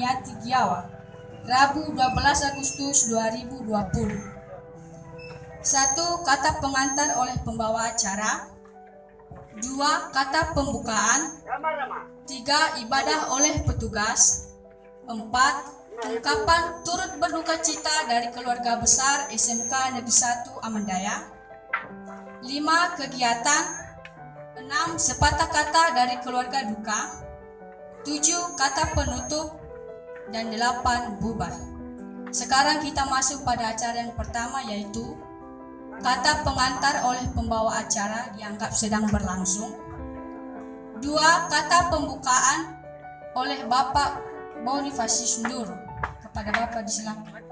Sumiati Giawa, Rabu 12 Agustus 2020. 1. Kata pengantar oleh pembawa acara. 2. Kata pembukaan. 3. Ibadah oleh petugas. 4. Ungkapan turut berduka cita dari keluarga besar SMK Negeri 1 Amandaya. 5. Kegiatan. 6. Sepatah kata dari keluarga duka. 7. Kata penutup. Dan 8. Bubar. Sekarang kita masuk pada acara yang pertama, yaitu kata pengantar oleh pembawa acara dianggap sedang berlangsung. 2. Kata pembukaan oleh Bapak Bonifasius Nduro. Kepada Bapak disilakan.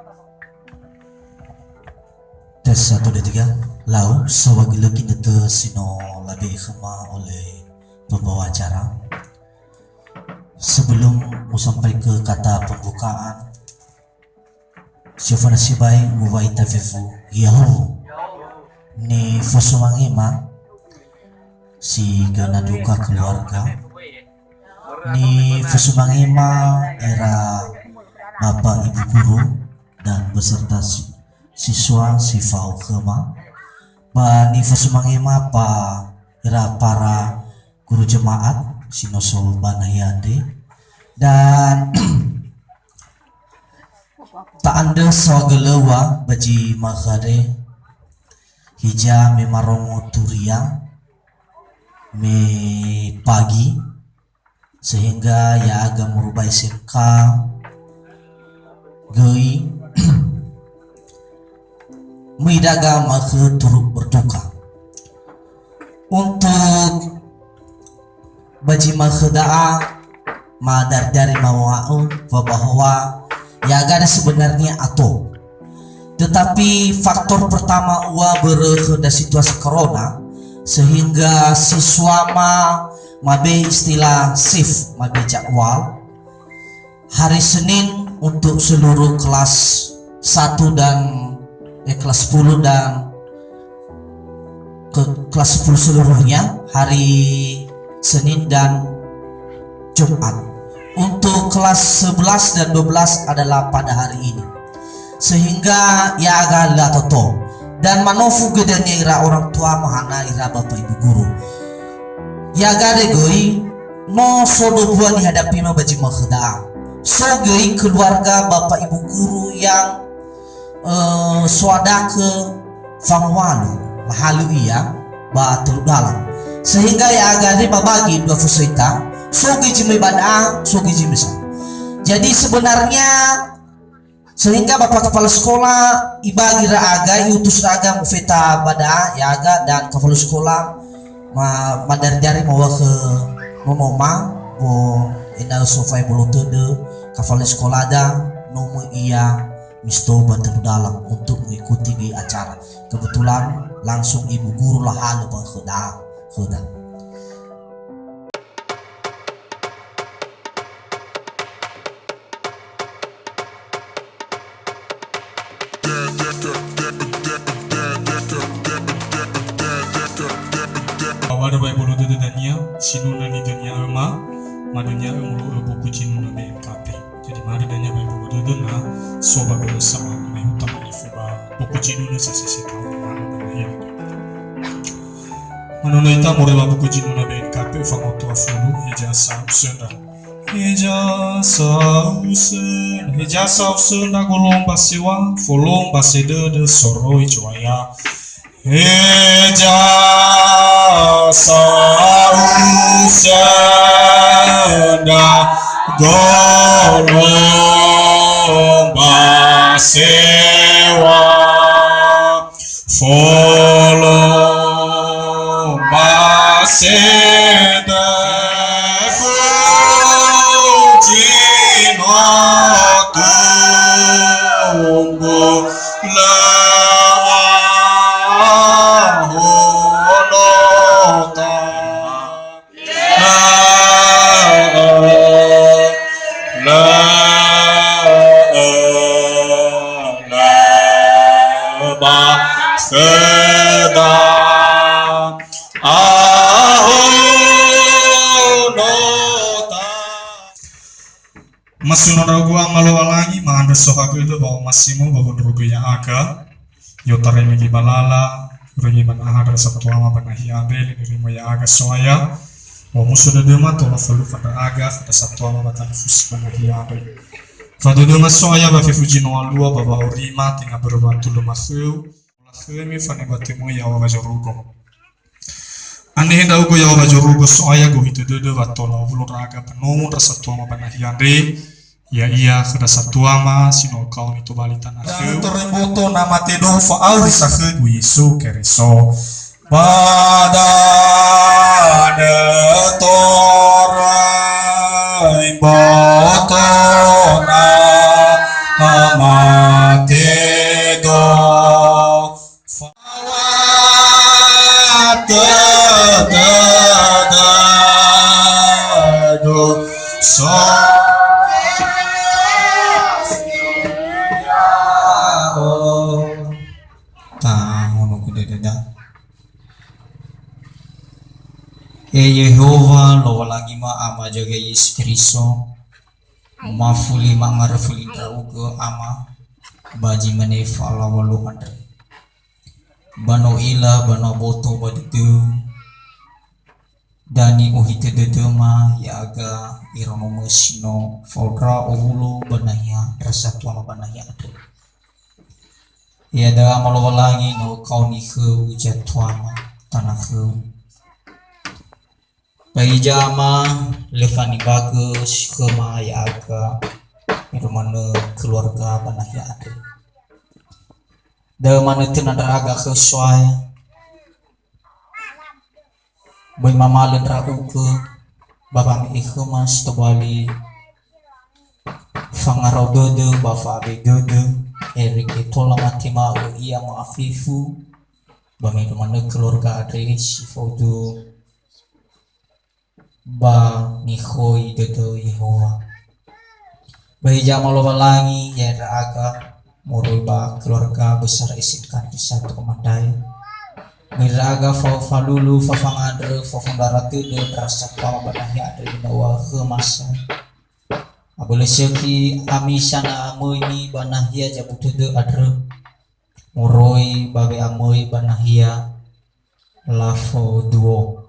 Tes 1, 2, 3. Lau sewakil kita sino lebih khema oleh pembawa acara. Sebelum sampai ke kata pembukaan, siapa nasibai muwai tafifu yahu ni fasumangima si gana duka keluarga ni fasumangima era bapak ibu guru dan beserta siswa sifau khema ba ni fasumangima pa era para guru jemaat sinoso banayade dan tak anda sawagelewa baji maghare hija me marongo turia me pagi sehingga ya agak merubah SMK gei midaga maka turut berduka untuk baji makhda'a madar dari mawaun bahwa ya ada sebenarnya atau tetapi faktor pertama berada situasi corona sehingga siswa mabe istilah shift mabe jadwal hari Senin untuk seluruh kelas 1 dan kelas 10 dan ke kelas 10 seluruhnya hari Senin dan Jumat. Untuk kelas 11 dan 12 adalah pada hari ini. Sehingga ya agak toto dan manofu gedenya ira orang tua mahana ira bapak ibu guru. Ya gade goi no sodo buan dihadapi ma baji makhda. So goi keluarga bapak ibu guru yang swada ke fangwalu mahalu iya ba teluk dalam. Sehingga ya agak babagi dua fusaita sogi jimi bada sogi jimi sa. Jadi sebenarnya sehingga bapak kepala sekolah ibagi raga yutus raga mufeta bada ya agak dan kepala sekolah madar-dari mau ke momoma bo ina sofai bolotode kepala sekolah ada nomo iya misto batu dalam untuk mengikuti di acara. Kebetulan langsung ibu guru lah hal bang Khuda. Awada bai bolo de dania sinuna ni dania alma madunya umulu buku cinuna BMKP. Jadi mari dania bai bolo de na soba bersama mai utama ifuba buku cinuna sesi tahu mana dania. Manuna ita morela buku cinuna BMKP fangoto afulu ijasa usenda. Ijasa usenda golong basiwa folong basede de soroi cuaya. Ijasa usenda golong basiwa folong basede tumbuh Masuno ragu amalo walangi manganda soha kudo bawa masimo babon rogo ya aga yotare migi balala rengi ban ahadar sabtu ama banahi abel dirimo ya aga soaya wa musuda dema tola falu fada aga fada sabtu ama batan fus banahi abel fada dema soaya ba fifuji no alua baba orima tinga berbatu lumasu la khemi fane batemo ya wa bajarugo ane henda ugo ya wa bajarugo soaya go hitu dodo batola ulo raga penomo sabtu ama banahi abel ya iya kada satu ama sino kau itu bali tanah ke teremboto nama tedo fa auri sakhe gu Yesu keriso pada de torai boto nama tedo fa do so Yehova lo lagi ma ama jaga Yesus Kristo mafuli mangarfuli draugo ama baji manefa la walu andre bano ila bano boto baditu dani uhite dedema yaga irono mesino fodra ulu banaya rasa tuama banaya adu ya da amalo walangi no kauni khu jatuama tanah khu Pajama lefani bagus kema ya aga irmane keluarga banah ya ada da mana tenada aga kesuai boy mama lendra uke babang ikhumas tobali fangaro dodo bafa be dodo erik itola matima o iya maafifu bami irmane keluarga adre sifodu ba nikhoi dodo Yehova bayi jamal walangi ya raga moroi ba keluarga besar isinkan kisah tu komandai miraga fa falulu fa fangadre fa fandaratu de rasa pa banahi ada inawa khemasa abule seki amisana amoini banahia jabutude adre moroi babe amoi banahia lafo duo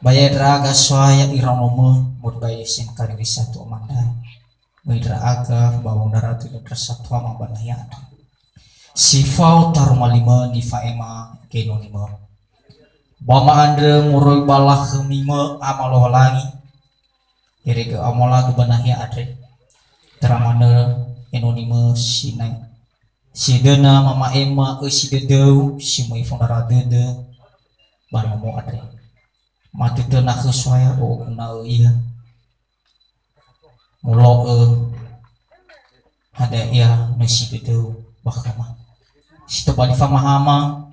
bayar raga soaya iromo mud bayisin kari satu mandai bayar raga bawang darat itu tersatu ama banaya sifau tarumalima nifaema kenonima bama andre muroi balah mima amalo langi irege amola banaya adre teramane enonima sinai sidena mama ema usidedeu simai fondara dede banomo adre mati tenah kesuaya o kenal iya mulo ada iya nasi itu bahkama situ bali famahama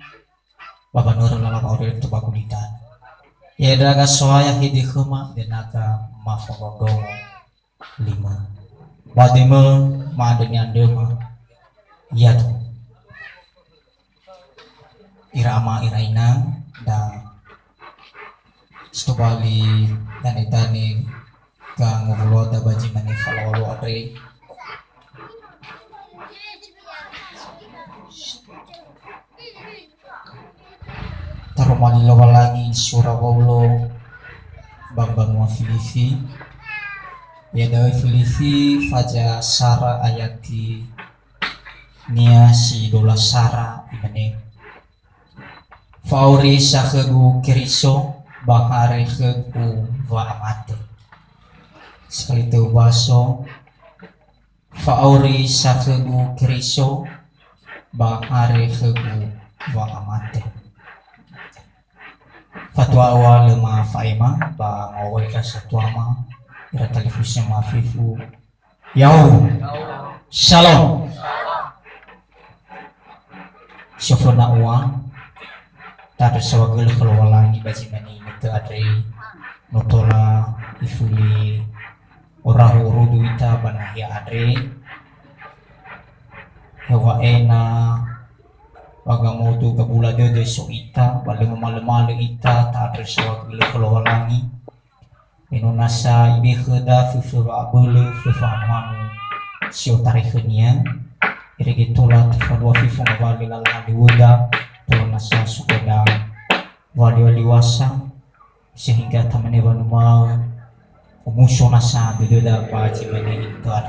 baba nur lala ore itu bagulitan ya daga soaya hidi khuma denaga mafogodong 5 bademe madenya dema iya tuh irama iraina da Stobali dan itani kang ngobrol da baji mani falolo adre tarumani lawalagi surawolo bambang wa filifi ya da filifi faja sara ayati nia si dola sara ibane fauri sakhegu keriso bahare khegu wa amate sekali tu baso fauri sakhegu keriso bahare khegu wa amate fatwa awal ma faima ba ngawal ka satwama ira televisi mafifu yau shalom syafuna uang tada sawagel kelualan di bajimani itu adri notola ifuli orahu ruduita banahya adri hewa ena wagamotu kabula dede so ita bale malemale ita tada sawagel kelualan Indonesia ibe kheda fifu ba bulu fifu anu sio tarikhnya irigi tola tfadwa fifu ngawali lala diwuda tola nasa sukoda wali wasa sehingga tamane banu mau umuso nasa dududa baji mane ingkar.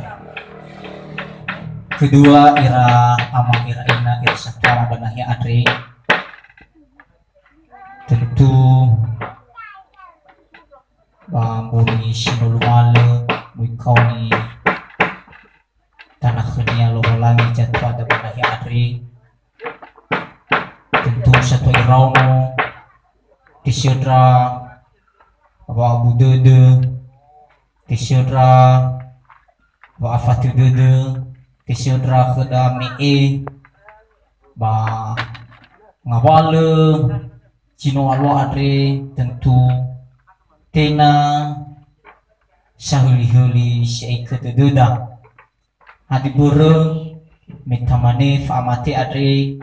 Kedua ira ama ira ina ira satwa banahya adre tentu bambuni sinulumale muikauni tanah khenia loholangi jatwa da banahya adre tentu satu irauno tisyodra wa budede tisyodra wa afatu dede tisyodra kheda mee ba ngawale cino alo adre tentu tena sahuli-huli syai kededa hadi burung mitamane famate adre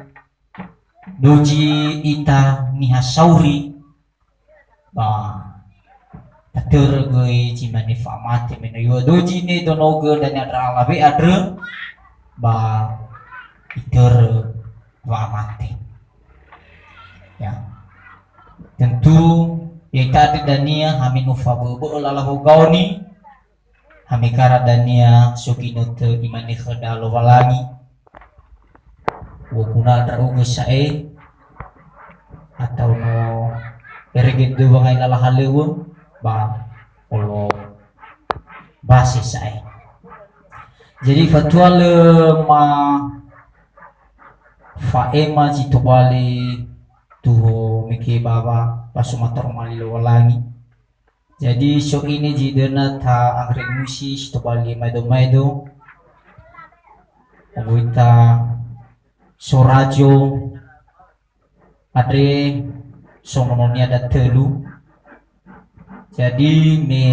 doji ita nihasauri ba tatur gue cimane famate menayo doji ne donoge dan adra alabe adre ba itur famate ya tentu ya tadi dania hamin ufabu lalahu gauni hamikara dania sukinut imani khadalo walangi wukuna daruge sae atau no erigit do bangai lalah halewu ba olo basi sae. Jadi fatwa le ma faema jitobali tuho miki baba pasumator malilo walangi. Jadi so ini jidena ta angre musi stobali maido obuita sorajo adre sonononia ada telu. Jadi me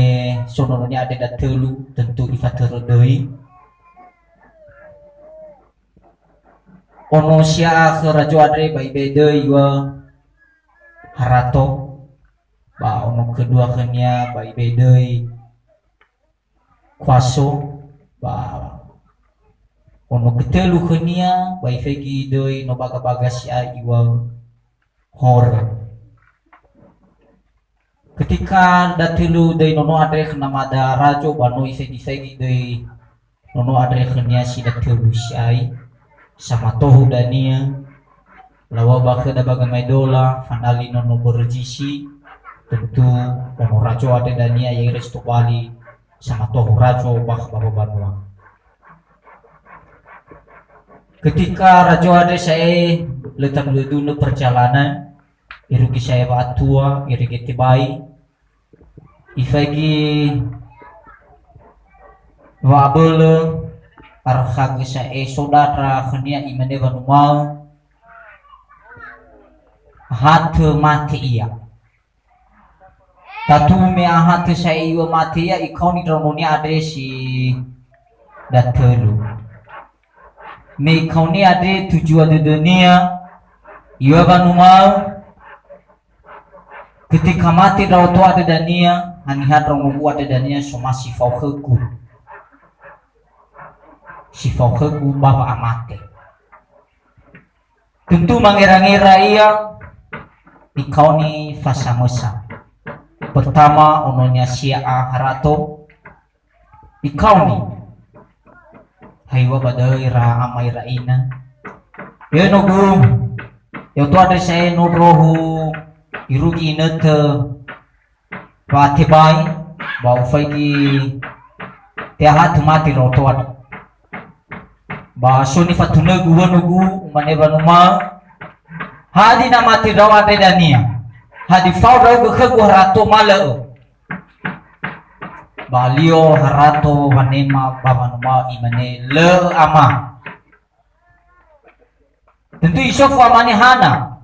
sonononia ada telu tentu ifatur deui ono sia rajo adre bai bede iwa harato ba ono kedua kenya bai bede kuaso ba ono ketelu kenya bai fegi deui no baga-baga sia iwa hor. Ketika datelu deui nono adre kena mada rajo bano fegi deui nono adre kenya si datelu siai sama tohu dania lawa bakhe da bagamai dola fanali nono berjisi tentu nono rajo ada dania yang resto bali sama tohu rajo bak baba banua. Ketika rajo ada saya letak dulu perjalanan irugi saya batua irigeti bai ifagi wabele arhag sa saudara khania imane banumau hat mati iya tatu me hat sa iyo mati ya ikoni dromoni ade si datelu me ikoni ade tujuan di dunia iyo banumau ketika mati rawatu ada dania hanihat romu ada dania somasi faukeku si faukeku bawa amate tentu mengira-ngira ia ikauni fasamusa pertama ononya siaa harato ikauni haiwa badai ra amai raina ya nogu ya tu ada saya nobrohu irugi nete patibai bau faigi tehat mati rotoat ba soni fatune guwa nugu mane banuma hadi na mati rawa de dania hadi fau rawa khegu harato mala ba lio harato wanema babanuma imane le ama tentu isofu amane hana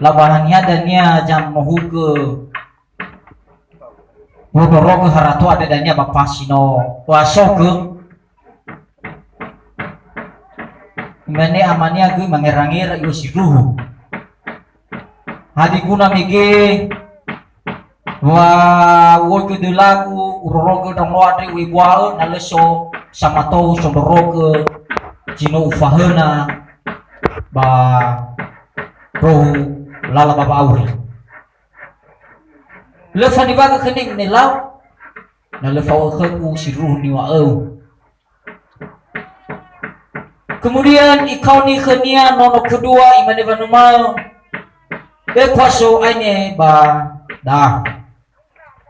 labahannya dania jam mohuke rogo harato ada dania bapasino wasoke mane amania gue mangerangira yo siruhu hadi guna mige wa wo ke de lagu rogo dong lo ade wi bua na le so sama to so rogo jino ufahena ba roh lala baba auri le fani ba ke ning ne lau na le fa ke ku si ruh ni wa kemudian ikau ni khania nono kedua imane banumau kwaso aine ba da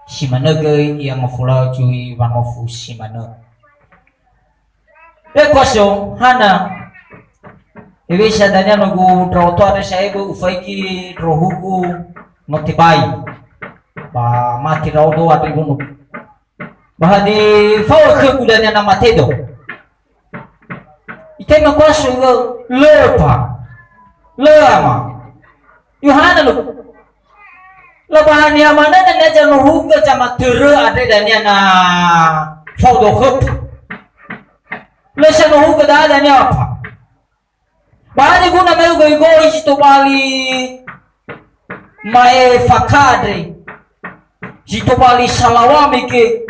simana gay yang mafula cui wanofu simana kwaso hana ewe sadanya nogu droto ada saya bu ufaiki drohuku notibai ba mati raudo ada bunu bahadi fawa ke kudanya nama tedo ikai makwaso lepa lama Yohana lu lebahan yang mana dan aja nuhuga sama tere ada dan yang na foto hup lesa nuhuga dah dan apa bahani guna mayu goi situ bali mae fakadre situ bali salawami ke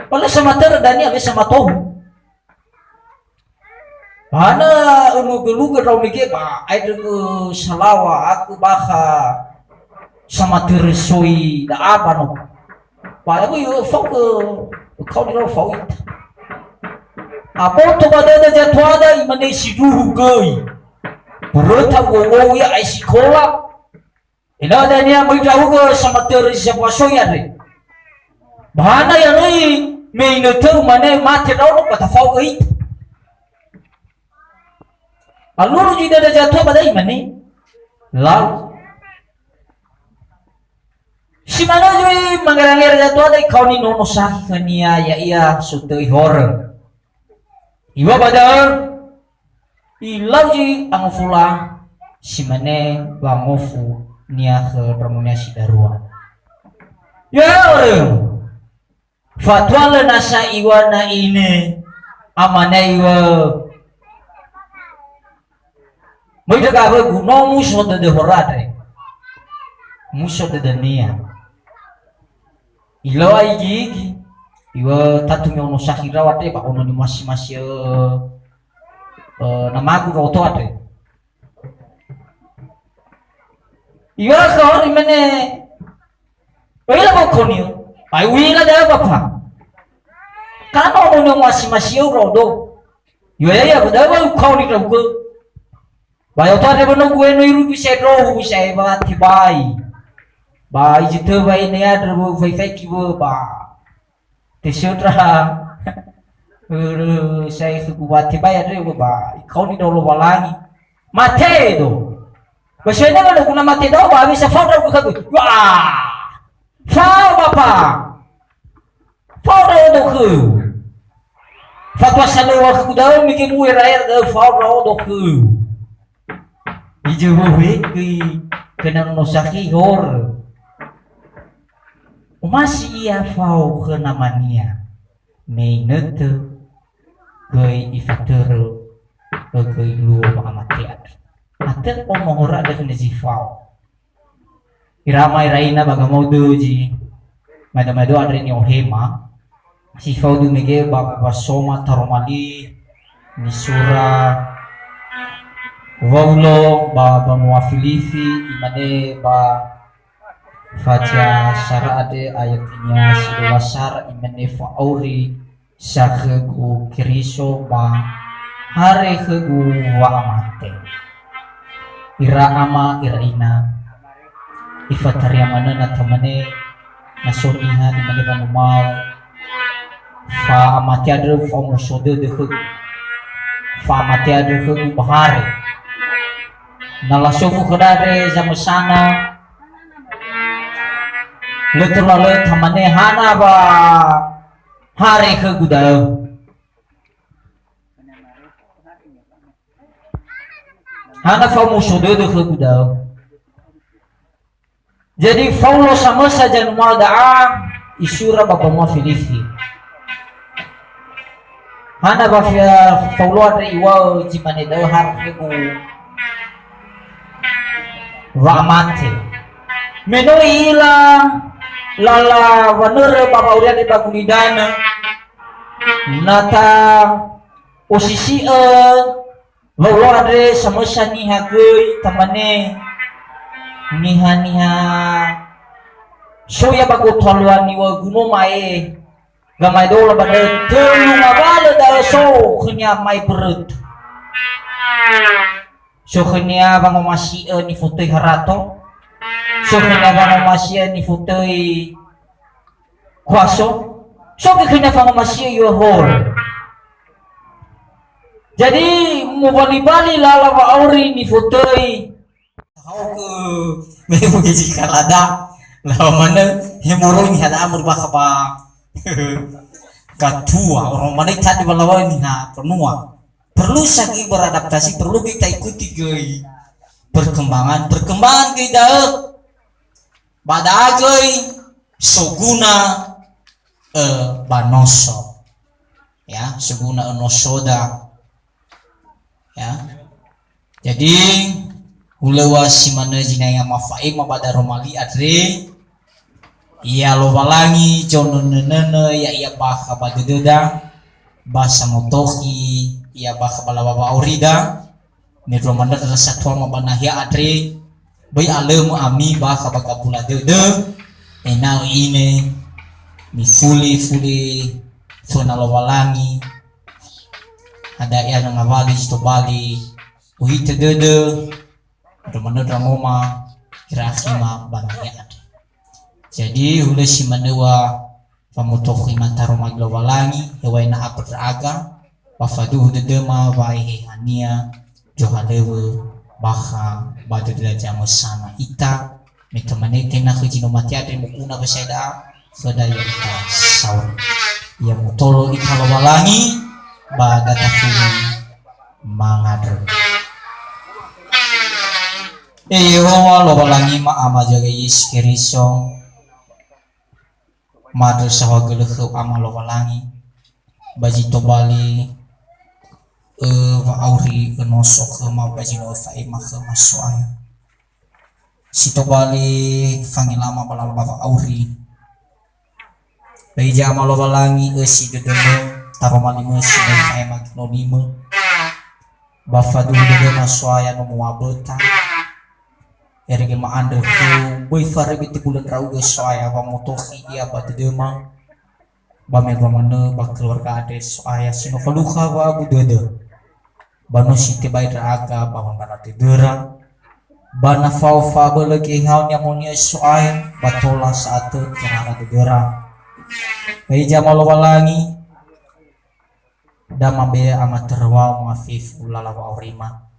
wala sama tere dan yang sama tohu mana unu-unu rau mikir ba ada ke salawa aku baka sama tersoi da apa no ba aku yo fok kau di rau faut apa to bada da jatwa da imane sidu goi berota wo ya ai sekolah ina da ni mai tahu ke sama tersoi soi ade bana ya noi me ina tu mane mate rau no bata fau goi aluru jida da jatuh pada imani lalu si mana jui manggarangira jatuh ada kau ni nono sah kania ya iya sutei horror iwa badal ilau ji angfula si mana bangofu nia ke permunia si darua ya orang fatwa le nasa iwa na ini amana iwa Mereka kata guna musuh de horade, musuh de dunia. Ilo aigi, iwa tatunya ono sakira wate, pak ono ni masih nama aku roto wate. Iwa kau ni mana? Wila kau konio, ay wila dah apa? Karena ono masih rodo. Iwa ya betul kau ni kau. Bayo to ada beno gue no iru bisa roh bisa ba tibai ba ijite ba ini ada bu fai kibo ba tesotra saya suku ba tibai ada ba kau ni dolo balangi mate do basene ba kuna mate do ba bisa foto ku kagu wah fau bapa foto do ku fatwa salewa ku daw mikir mu rair do foto do ku Ijo bohe kena nosaki hor. Masih ia fau ke namanya. Meinete gay ifakter gay luo pangamateat. Ater omong ora ada kena fau. Iramai raina bagamau doji. Madamado adre ni ohema. Si fau du mege basoma taromali nisura Waulo ba muafilifi imane ba fatia syara'ade ayatnya sidowasar imane fa'auri sakhegu kiriso ba hare khegu wa amate ira ama iraina ifataria mana natamane nasoniha imane banumau fa amate adre fa musode de khegu fa amate adre khegu bahare nalasofu kedare zamusana letur lalu tamane hana ba hari ke gudau hana famu sudah ke gudau jadi faulo sama saja numal da'a isura bapak mau filifi hana ba faulo ada iwa jimane dau har ke gu Ramate menoi ilang lala wanere baba urian di bagulidana nata posisi lalu adre sama niha gei tamane niha so ya bagu tolwan ni wa guno mae gamai dola bade telu ngabale da so khnya mai perut so khnya bango masih ni foto harato so khnya bango masih ni foto kuaso so khnya bango masih yo hol jadi mau bali-bali lala wa auri ni foto Tahu ke memang jika lada lawan mana hemoro ni hada amur bakaba katua orang mana tadi balawan ni ha penua perlu sagi beradaptasi perlu kita ikuti gay perkembangan kita pada gay soguna banoso ya soguna enosoda ya jadi ulewa si mana jinaya mafai mabada romali adre iya lo balangi jono nene ya iya baka badededa basa motohi iya baka balababa aurida ni romanda satuan mabana ya adre boy alemu ami baka baka pula dede enau ine mi fuli funa lo balangi ada ya nang bali to bali uhite dede Romanda ramoma kirahima banaya jadi hule si manewa pamutoki mantaro maglawalangi hewaina aperaga pafadu dedema vai hania johalewe baha badu dila jamusana ita mekamanete na kujino matiade mukuna beseda sadaya ita sauri ia mutolo ita lawalangi bagata fulu mangadro Ewa lo balangi ma ama jaga Yesus Kristus madar sawa geleh ama lo balangi baji to bali wa auri enoso ke ma baji no fa ima ke masuaya si to bali fangilama balal baba auri bayi ama lo balangi si dedeme taromali mesi bayi fa ima no lima bafadu de masuaya no muabeta erge ma andre ko boy fare biti bulan rauga soaya ba motohi ia ba dedema ba me romane ba keluarga ade soaya sino kaluha ba budede ba no site bay raga ba mambara tidera ba na fau fa ba lagi hau nya monia soaya ba tola satu kenara tidera bay jamalo balangi dama be amaterwa mafif ulala wa urima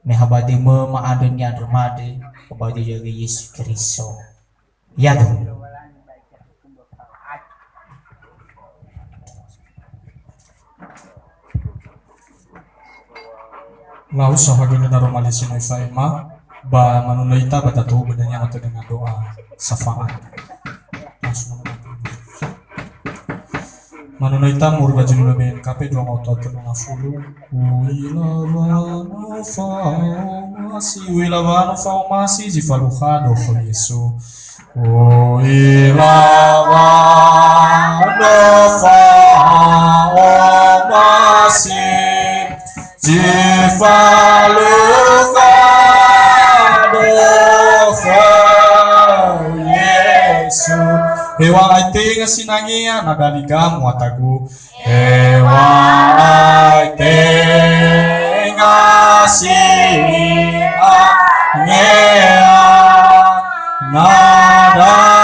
mehabadi ma adunya dermade kebadi jaga Yesus Kristus ya dong lau sahagana daromali sinoi faima ba manunaita batatu bedanya mata dengan doa syafaat Manunaita murba jinuna BNKP 2 auto tenunga fulu Wilabano faumasi jifaluha doho Yesu Wilabano faumasi jifaluha doho Yesu Hewa aite ngasinangia nadaliga muatagu Hewa aite ngasinangia nadaliga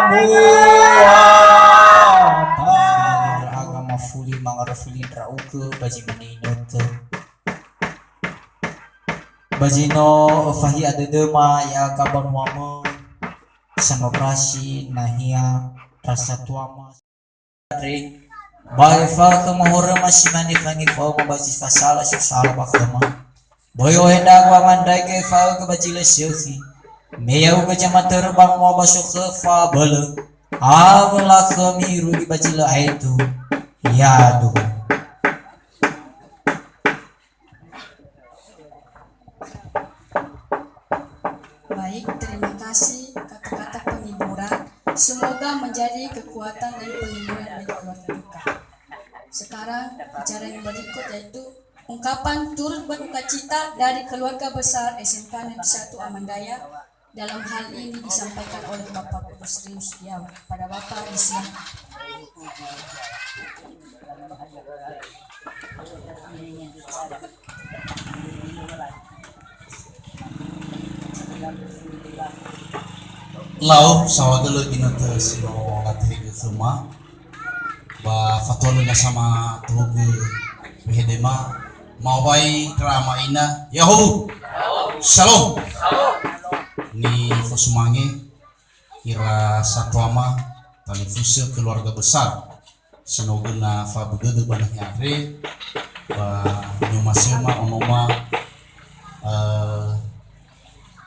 muatagu agama fuli mangarafuli rauke baji meninote bajino fahi adedema ya kaban wama sama operasi nahia rasa tuama re bai fa ke mahora masih mani fangi fa mabaji fasala susala bakama boyo henda gua mandai ke fa ke bajile syuhi meyau ke jama terbang mau basuk ke fa bele awala kemiru di bajile itu ya duh Baik, terima kasih kata-kata penghiburan. Semoga menjadi kekuatan dan penghiburan bagi keluarga duka. Sekarang acara yang berikut yaitu ungkapan turut berduka cita dari keluarga besar SMK Negeri 1 Amandaya. Dalam hal ini disampaikan oleh Bapak Kudus Rius Setiawan. Pada Bapak disilakan. Lau sawagalo ginata sino latih ke semua ba fatwa na sama tuge behedema mau bai drama ina yahu shalom ni fosumange ira satwama tali fuse keluarga besar sino guna fa budede banah yare ba nyumasema onoma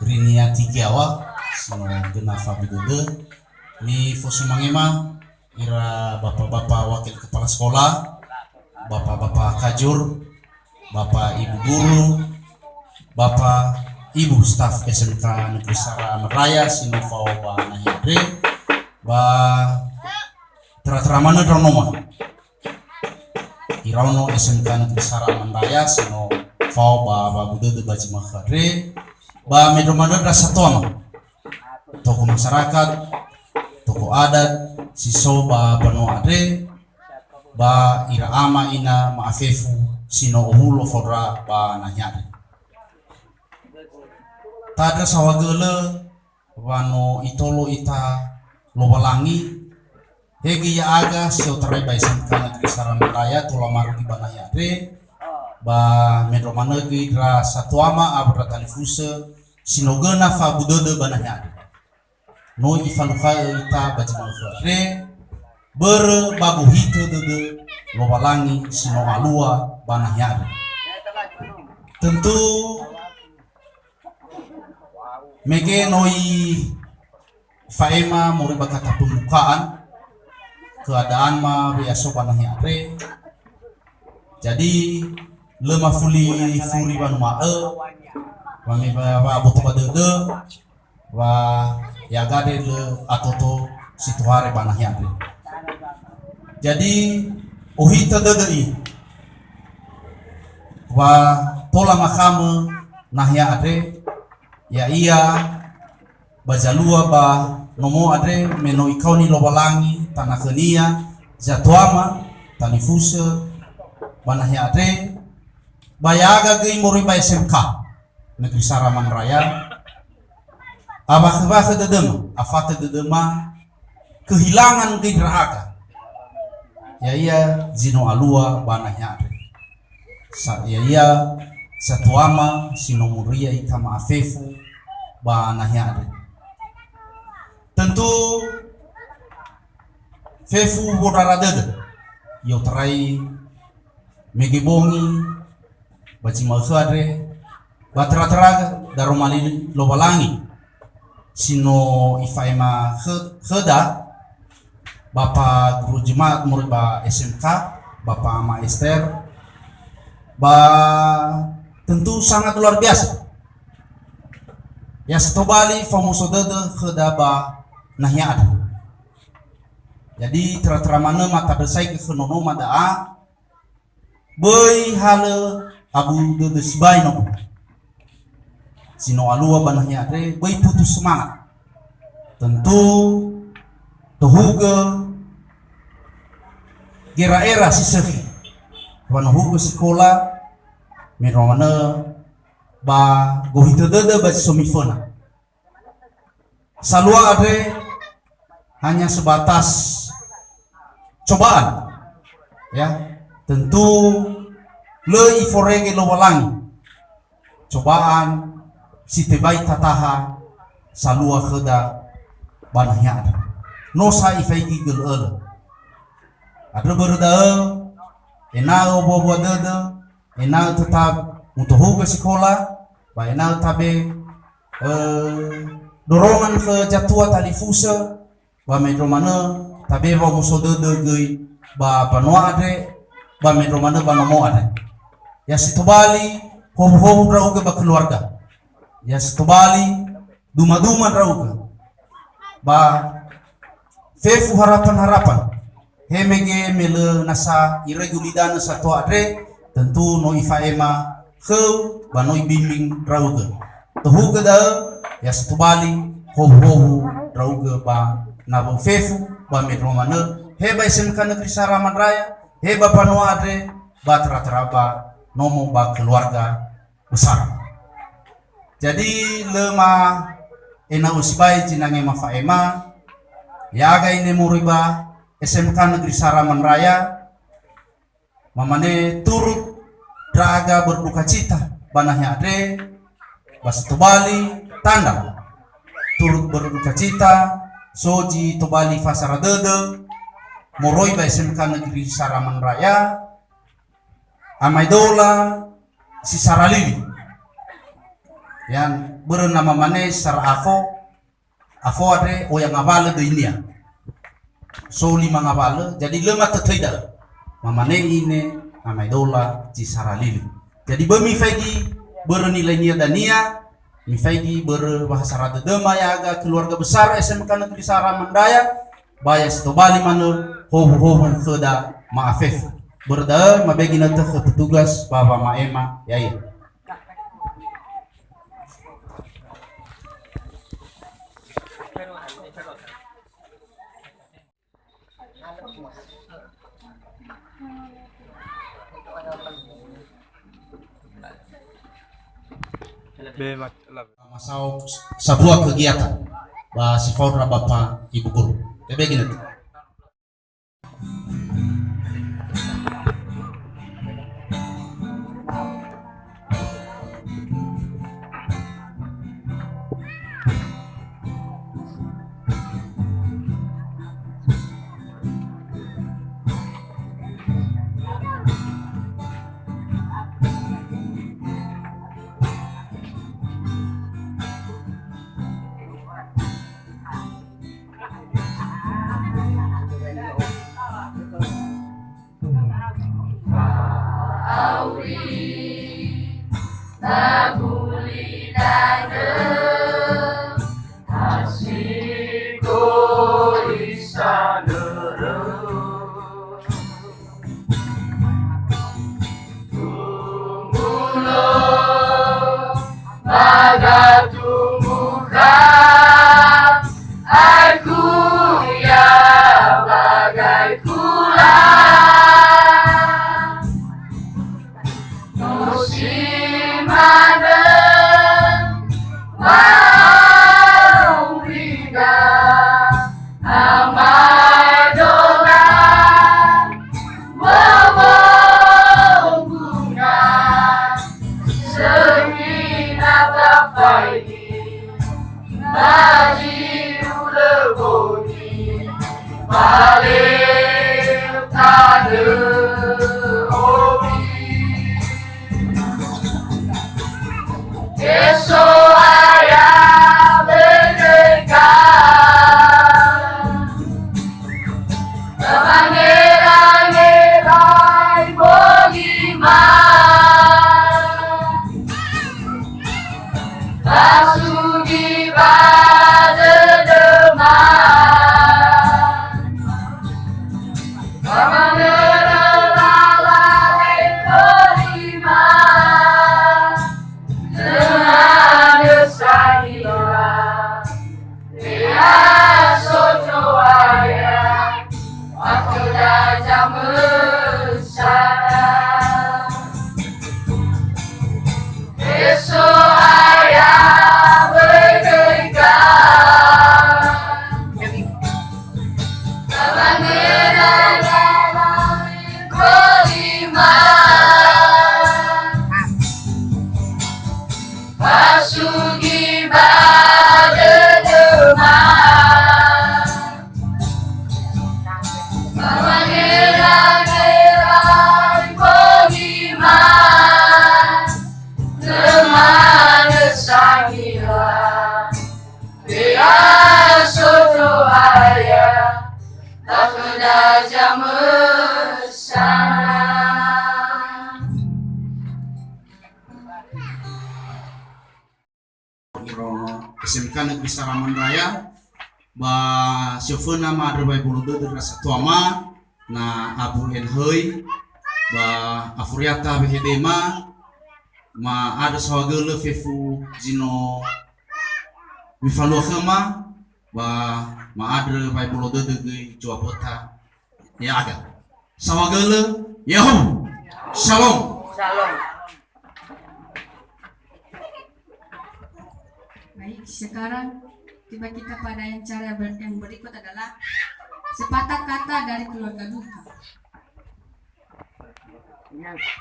rinia tigawa sino gena fabidode ni fosumangema ira bapak-bapak wakil kepala sekolah, bapak-bapak kajur, bapak ibu guru, bapak ibu staf SMK Negeri Sara Amaraya sino fao ba nahire ba teratramana dronoma irauno SMK Negeri Sara Amaraya sino fao ba budede baji makhare ba medomana rasatoma tokoh masyarakat, tokoh adat, siso ba bano ade, ba ira ama ina maafefu sino ohulo fodra ba nanyade. Tada sawagele wano itolo ita lobalangi hegi ya aga sio tarai ba SMK Negeri Sara Amaraya tula maru di banayade ba medomana ra satuama abra talifuse sino gena fa budode banayade. No ifalukai ita baji malfare ber bagu hito dede lobalangi sino alua banah yade. Tentu mege noi faema muri bakata pembukaan keadaan ma biaso banah yade. Jadi lemah fuli furi banu mae wami ba boto badede wa ya gade le atoto situare banah yade. Jadi uhita dedei wa pola makame nah yade ya iya bajalua ba nomo ade meno ikauni lobalangi tanah kenia jatuama tanifuse banah yade bayaga gei mori ba SMK Negeri Sara Amaraya abah dedema afata dedema kehilangan gedraaka ya iya zino alua banah yade ya iya satuama sino muria ita maafefu banah yade. Tentu fefu bodara dede yo terai megebongi baci malkhadre batra-traga daromali lobalangi sino ifaima kheda Bapak Guru Jemaat murid ba SMK Bapak Maester ba tentu sangat luar biasa ya setobali famoso dede kheda ba nahya ada. Jadi teratramana mata besai ke khenono madaa boy hale abu dede sibaino sino alua banahnya ade boy putus semangat. Tentu tohuga gera-era sisehi wanahuga sekolah merona ba gohito dede ba somifona salua ade hanya sebatas cobaan ya. Tentu le iforege lo walangi cobaan sitebai tataha salua kheda banahnya ada nosa ifaigi gel ada berda enao bobo dede enao tetap untuk huga sekolah ba enao tabe dorongan ke jatua tali fusa ba metro mana tabe ba muso dede gei ba panoa ade ba metro mana ba nomo ade ya situbali hobo-hobo uga ba keluarga ya situbali duma-duma rauga ba fefu harapan-harapan hemege mele nasa irregulidana satu adre tentu no ifaema kheu ba no bimbing rauga tuhu geda ya satu bali hohu rauga ba nabo fefu ba medromane heba SMK Negeri Saraman Raya heba pano adre ba tera-tera nomo ba keluarga besar. Jadi lema ena usbai jinange mafaema yaga ini muriba SMK Negeri Saraman Raya mamane turut draga berduka cita banahnya ade bas tobali tanda turut berduka cita soji tobali fasara dede moroiba SMK Negeri Saraman Raya amaidola si Saralili yang bernama mana Sarafo ade o yang ngabale de inia so 5 ngabale jadi lemah tetida mamane ini amaidola si Saralili jadi bemi fegi bernilainya dania mi fegi berbahasa rada dema yaga keluarga besar SMK Negeri Saraman Raya baya setobali manu hobu keda maafef berda mabegi nanti ke petugas baba maema ya. Masau sebuah kegiatan bahas fauna bapak ibu guru begini nanti. SMK Negeri Saraman Raya ba syofeuna ma ada bai bulu de rasa tuama na abur en heuy ba afuriata behedema ma ada sawagele fefu jino wifalo khama ba ma ada bai bulu de jua bota ya aga sawagele yahum shalom. Baik, sekarang tiba kita pada yang yang berikut adalah sepatah kata dari keluarga duka.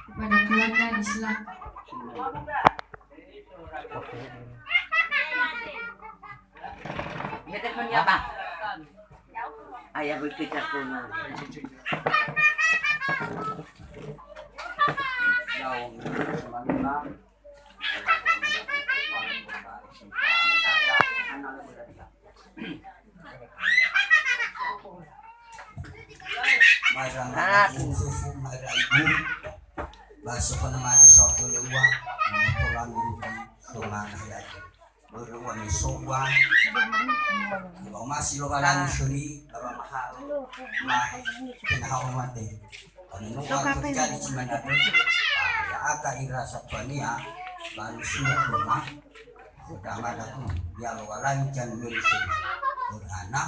Kepada keluarga disilakan. Ayah berkecak rumah. Baso ko naman ada soto lewa matulang urutan kemana ya beruang sowa kalau masih lo kalang suri kalau mahal mah kenal mati kalau nunggu terjadi cuma ada ya agak irasa tuania lalu semua rumah sudah ada pun ya lo kalang jangan berisik beranak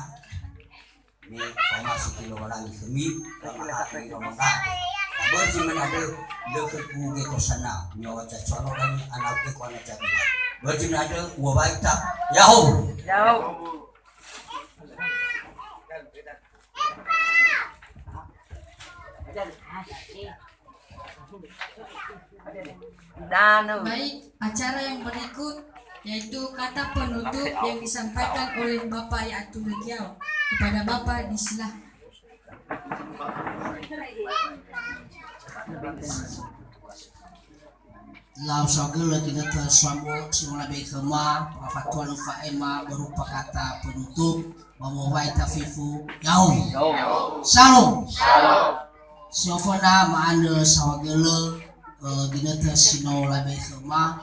ini kalau masih kilo kalang semi kalau mahal kilo mahal Berarti ada dekat kuge ko sana nyawa cacono kan anak ke kona jadi. Berarti ada wabaita yahu. Baik, acara yang berikut yaitu kata penutup yang disampaikan oleh Bapak Yatul Legiau. Kepada Bapak disilakan. Lau sagala kita tersambut simula bekema pafatuan faema berupa kata penutup memawai tafifu yaum shalom siofona maana sawagala ginata sino la bekema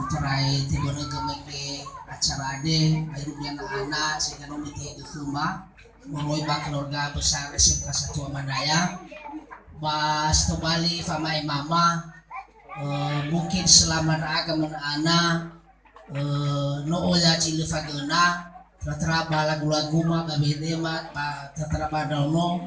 terai tebana gemeke acara ade airnya anak sehingga nomite gekema memawai keluarga besar SMK Satu Mandaya Bas Tobali famai mama mungkin selamat agama anak no oya cili fagena terteraba lagu-lagu mah babede mah terteraba dono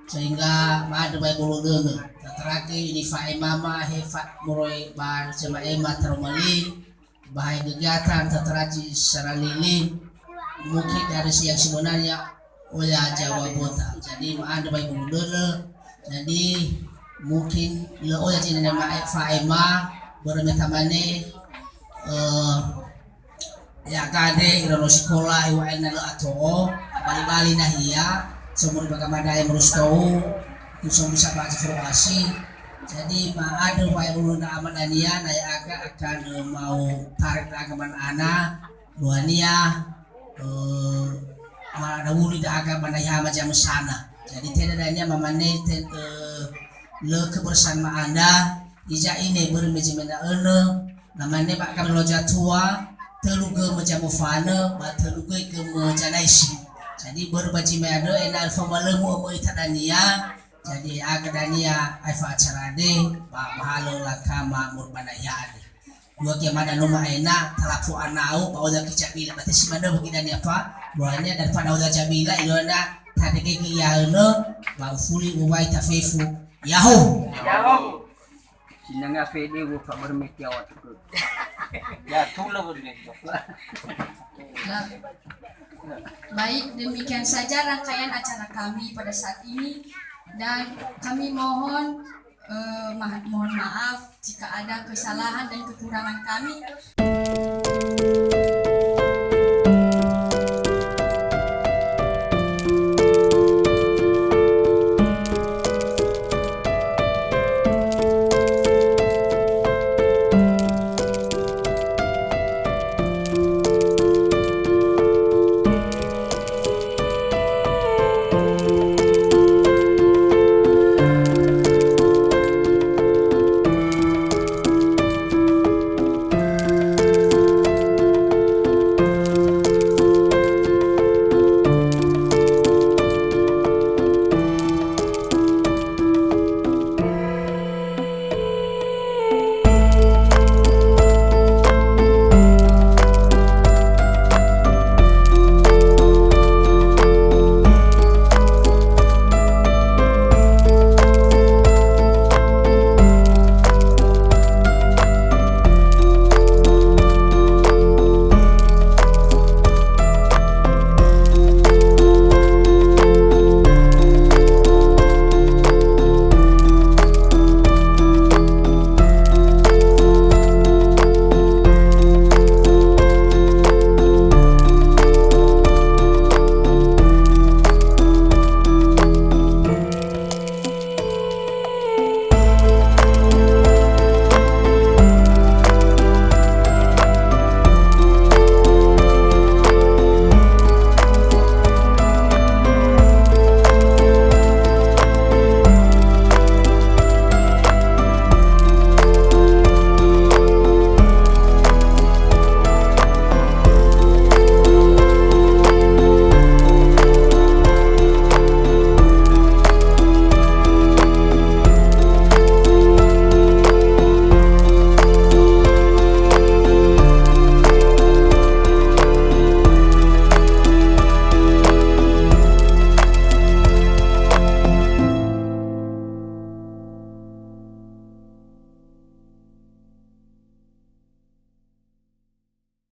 sehingga ada baik bulu dene terterake ini fae mama hefa muroi bar cema ema termali bahaya kegiatan terteraji secara lilin mungkin dari siang sebenarnya oya Jawa Bota jadi ada baik bulu dene jadi mungkin lo ya cina nama faema bermetamane ya kade irono sekolah wa ena lo atoo bali-bali nahia semua bagaimana yang harus tahu itu bisa baca informasi jadi ma ada upaya uluna amanania naya agak akan mau tarik agaman anak luania mana wuli da agama naya macam sana jadi tidak adanya mamane le kebersamaan anda ija ini bermejimena namanya pak kami loja tua teluga macam fana ba teluga ke mejanaisi jadi berbajimena enal famalemu mo itadania jadi agadania aifa acara de ba mahalo lakama murbana yade dua kia mana noma ena talafu anau ba oda kicabila berarti si mana begini apa buahnya daripada oda cabila ilona tadi kiki ya bang fuli uwai tafefu yahu Sinanga fede wo fa bermeti awat ko. Ya tula boleh. Baik, demikian saja rangkaian acara kami pada saat ini dan kami mohon maaf jika ada kesalahan dan kekurangan kami.